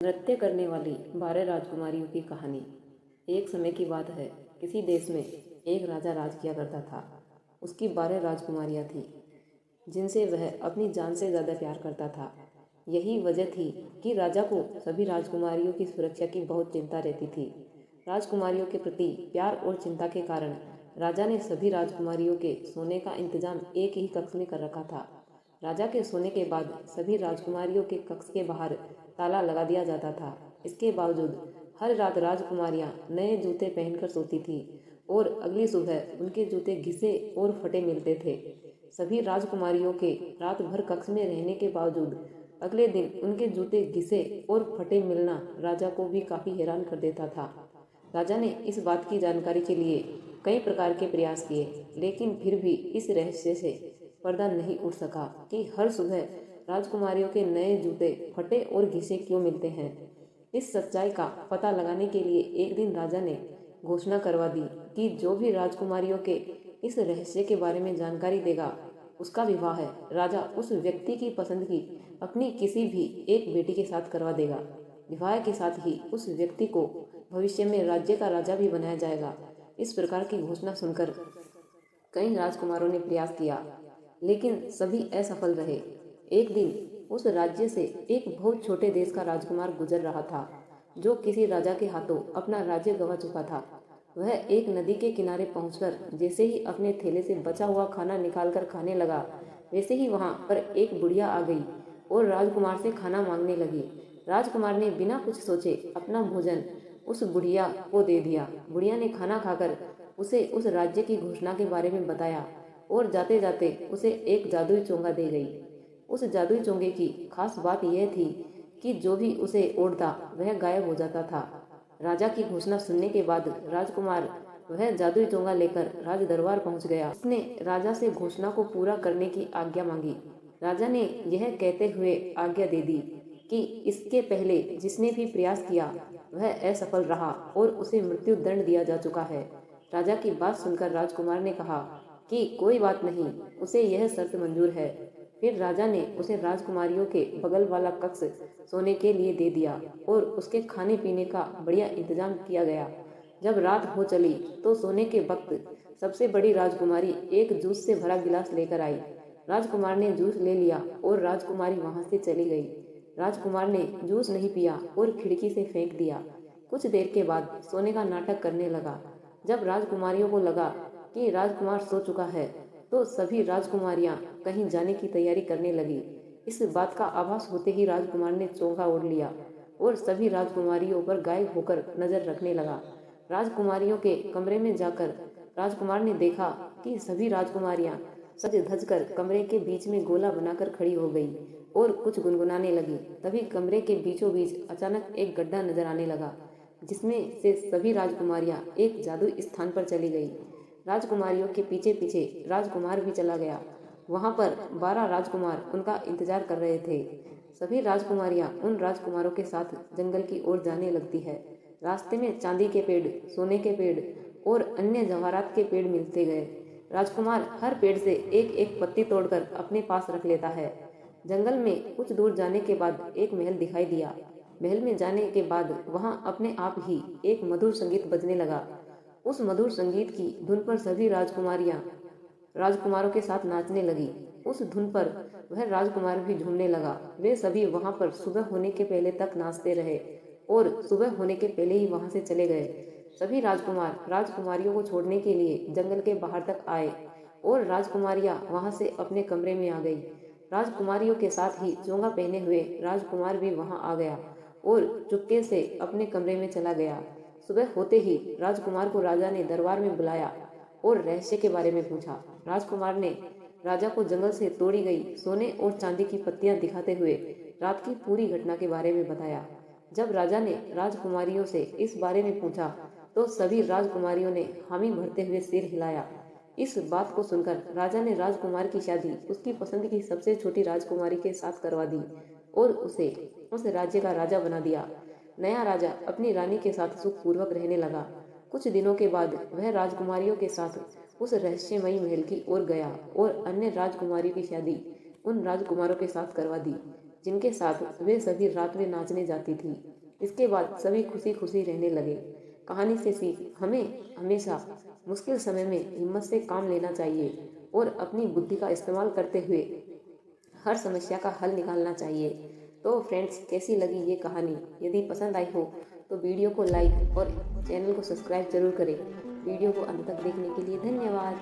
नृत्य करने वाली 12 राजकुमारियों की कहानी। एक समय की बात है, किसी देश में एक राजा राज किया करता था। उसकी 12 राजकुमारियां थीं, जिनसे वह अपनी जान से ज़्यादा प्यार करता था। यही वजह थी कि राजा को सभी राजकुमारियों की सुरक्षा की बहुत चिंता रहती थी। राजकुमारियों के प्रति प्यार और चिंता के कारण राजा ने सभी राजकुमारियों के सोने का इंतजाम एक ही कक्ष में कर रखा था। राजा के सोने के बाद सभी राजकुमारियों के कक्ष के बाहर ताला लगा दिया जाता था। इसके बावजूद हर रात राजकुमारियां नए जूते पहनकर सोती थीं और अगली सुबह उनके जूते घिसे और फटे मिलते थे। सभी राजकुमारियों के रात भर कक्ष में रहने के बावजूद अगले दिन उनके जूते घिसे और फटे मिलना राजा को भी काफ़ी हैरान कर देता था। राजा ने इस बात की जानकारी के लिए कई प्रकार के प्रयास किए, लेकिन फिर भी इस रहस्य से पर्दा नहीं उठ सका कि हर सुबह राजकुमारियों के नए जूते फटे और घिसे क्यों मिलते हैं। इस सच्चाई का पता लगाने के लिए एक दिन राजा ने घोषणा करवा दी कि जो भी राजकुमारियों के इस रहस्य के बारे में जानकारी देगा, उसका विवाह राजा उस व्यक्ति की पसंद की अपनी किसी भी एक बेटी के साथ करवा देगा। विवाह के साथ ही उस व्यक्ति को भविष्य में राज्य का राजा भी बनाया जाएगा। इस प्रकार की घोषणा सुनकर कई राजकुमारों ने प्रयास किया, लेकिन सभी असफल रहे। एक दिन उस राज्य से एक बहुत छोटे देश का राजकुमार गुजर रहा था, जो किसी राजा के हाथों अपना राज्य गंवा चुका था। वह एक नदी के किनारे पहुंचकर जैसे ही अपने थैले से बचा हुआ खाना निकालकर खाने लगा, वैसे ही वहां पर एक बुढ़िया आ गई और राजकुमार से खाना मांगने लगी। राजकुमार ने बिना कुछ सोचे अपना भोजन उस बुढ़िया को दे दिया। बुढ़िया ने खाना खाकर उसे उस राज्य की घोषणा के बारे में बताया और जाते जाते उसे एक जादुई चोंगा दे गई। उस जादुई चोंगे की खास बात यह थी कि जो भी उसे ओढ़ता वह गायब हो जाता था। राजा की घोषणा सुनने के बाद राजकुमार वह जादुई चोंगा लेकर राज दरबार पहुंच गया। उसने राजा से घोषणा को पूरा करने की आज्ञा मांगी। राजा ने यह कहते हुए आज्ञा दे दी कि इसके पहले जिसने भी प्रयास किया वह असफल रहा और उसे मृत्यु दंड दिया जा चुका है। राजा की बात सुनकर राजकुमार ने कहा कि कोई बात नहीं, उसे यह शर्त मंजूर है। फिर राजा ने उसे राजकुमारियों के बगल वाला कक्ष सोने के लिए दे दिया और उसके खाने पीने का बढ़िया इंतजाम किया गया। जब रात हो चली तो सोने के वक्त सबसे बड़ी राजकुमारी एक जूस से भरा गिलास लेकर आई। राजकुमार ने जूस ले लिया और राजकुमारी वहां से चली गई। राजकुमार ने जूस नहीं पिया और खिड़की से फेंक दिया। कुछ देर के बाद सोने का नाटक करने लगा। जब राजकुमारियों को लगा कि राजकुमार सो चुका है, तो सभी राजकुमारियां कहीं जाने की तैयारी करने लगी। इस बात का आभास होते ही राजकुमार ने चोंगा ओढ़ लिया और सभी राजकुमारियों पर गायब होकर नजर रखने लगा। राजकुमारियों के कमरे में जाकर राजकुमार ने देखा कि सभी राजकुमारियां सज धज कर कमरे के बीच में गोला बनाकर खड़ी हो गई और कुछ गुनगुनाने लगी। तभी कमरे के बीचों बीच अचानक एक गड्ढा नजर आने लगा, जिसमें से सभी राजकुमारियां एक जादुई स्थान पर चली गई। राजकुमारियों के पीछे पीछे राजकुमार भी चला गया। वहां पर 12 राजकुमार उनका इंतजार कर रहे थे। सभी राजकुमारियां उन राजकुमारों के साथ जंगल की ओर जाने लगती है। रास्ते में चांदी के पेड़, सोने के पेड़ और अन्य जवाहरात के पेड़ मिलते गए। राजकुमार हर पेड़ से एक एक पत्ती तोड़कर अपने पास रख लेता है। जंगल में कुछ दूर जाने के बाद एक महल दिखाई दिया। महल में जाने के बाद वहां अपने आप ही एक मधुर संगीत बजने लगा। उस मधुर संगीत की धुन पर सभी राजकुमारियां राजकुमारों के साथ नाचने लगी। उस धुन पर वह राजकुमार भी झूमने लगा। वे सभी वहां पर सुबह होने के पहले तक नाचते रहे और सुबह होने के पहले ही वहां से चले गए। सभी राजकुमार राजकुमारियों को छोड़ने के लिए जंगल के बाहर तक आए और राजकुमारियां वहां से अपने कमरे में आ गई। राजकुमारियों के साथ ही चोंगा पहने हुए राजकुमार भी वहां आ गया और चुपके से अपने कमरे में चला गया। सुबह होते ही राजकुमार को राजा ने दरबार में बुलाया और रहस्य के बारे में पूछा। राजकुमार ने राजा को जंगल से तोड़ी गई सोने और चांदी की पत्तियां दिखाते हुए रात की पूरी घटना के बारे में बताया। जब राजा ने राजकुमारियों से इस बारे में पूछा तो सभी राजकुमारियों ने हामी भरते हुए सिर हिलाया। इस बात को सुनकर राजा ने राजकुमार की शादी उसकी पसंद की सबसे छोटी राजकुमारी के साथ करवा दी और उसे उस राज्य का राजा बना दिया। नया राजा अपनी रानी के साथ सुखपूर्वक रहने लगा। कुछ दिनों के बाद वह राजकुमारियों के साथ उस रहस्यमयी महल की ओर गया और अन्य राजकुमारियों की शादी उन राजकुमारों के साथ करवा दी। जिनके साथ वे सभी रात में नाचने जाती थी। इसके बाद सभी खुशी खुशी रहने लगे। कहानी से सीख, हमें हमेशा मुश्किल समय में हिम्मत से काम लेना चाहिए और अपनी बुद्धि का इस्तेमाल करते हुए हर समस्या का हल निकालना चाहिए। तो फ्रेंड्स, कैसी लगी ये कहानी? यदि पसंद आई हो तो वीडियो को लाइक और चैनल को सब्सक्राइब जरूर करें। वीडियो को अंत तक देखने के लिए धन्यवाद।